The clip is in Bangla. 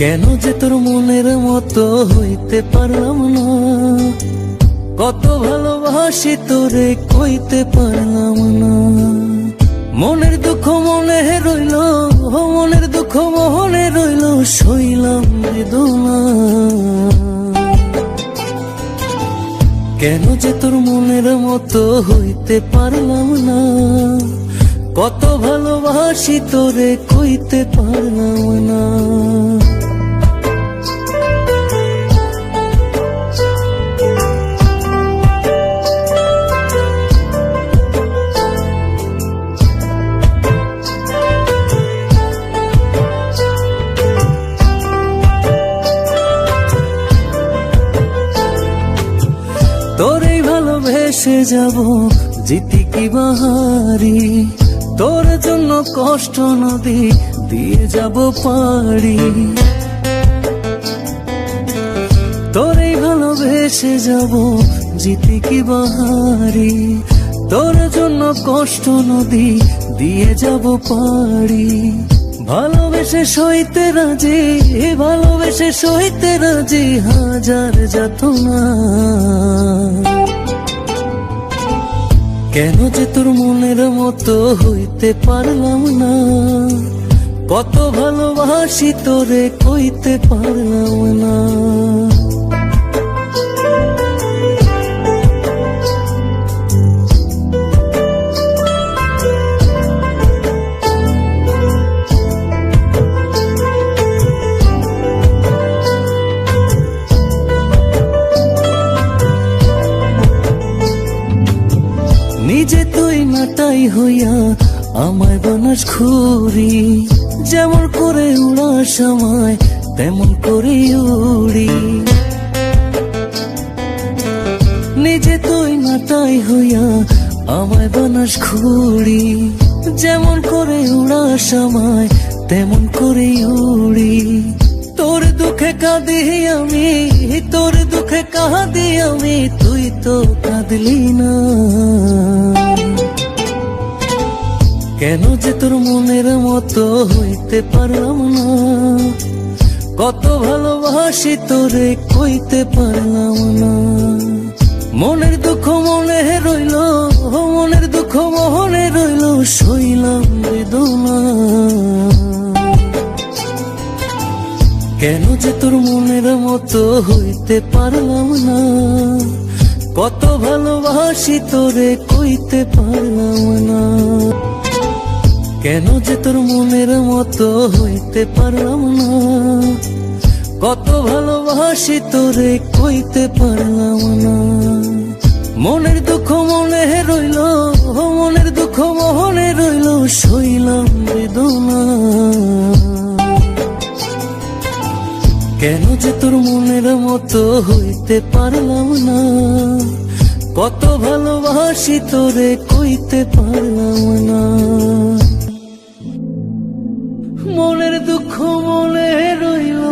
কেন যে তোর মনের মতো হইতে পারলাম না, কত ভালোবাসি তোরে কইতে পারলাম না। মনের দুঃখ মনে রইল, মনের দুঃখ মনে রইল, সইলাম বেদনা। কেন যে তোর মনের মতো হইতে পারলাম না, কত ভালোবাসি তোরে কইতে পারলাম না। তোরেই ভালোবেসে যাব জিতি কি বাহারি, তোর জন্য কষ্ট নদী দিয়ে যাব পাড়ি। তোরেই ভালোবেসে যাব জিতি কি বাহারি, তোর জন্য কষ্ট নদী দিয়ে যাব পাড়ি। ভালোবেসে সইতে রাজি, ভালোবেসে সইতে রাজি হাজার যাতনা। কেন যে তোর মনের মতো হইতে পারলাম না, কত ভালোবাসি তোরে কইতে পারলাম না। নিজে তুই নাটাই হইয়া আমায় বানাস ঘুরি, যেমন করে উড়ার সময় তেমন করে উড়ি। নিজে তুই নাটাই হইয়া আমায় বানাস ঘুরি, যেমন করে উড়ার সময় তেমন করে উড়ি। তোর দুঃখে কাঁদি আমি, তোর দুঃখে কাঁদি আমি, তুই তো কাঁদলি না। কেন যে তোর মনের মতো হইতে পারলাম না, কত ভালোবাসি তোরে কইতে পারলাম না। মনের দুঃখ মনে রইল, মনের দুঃখ মনে রইল, সইলাম বেদনা। কেন যে তোর মনের মতো হইতে পারলাম না, কত ভালোবাসি তোরে কইতে পারলাম না। কেন যে তোর মনের মতো হইতে পারলাম না, কত ভালোবাসি তোরে কইতে পারলাম না। মনের দুঃখ মনে রইল, মনের দুঃখ মনে রইল, সইলাম বেদনা। কেন যে তোর মনের মতো হইতে পারলাম না, কত ভালোবাসি তোরে কইতে পারলাম না। মনের দুঃখ মনে রইল।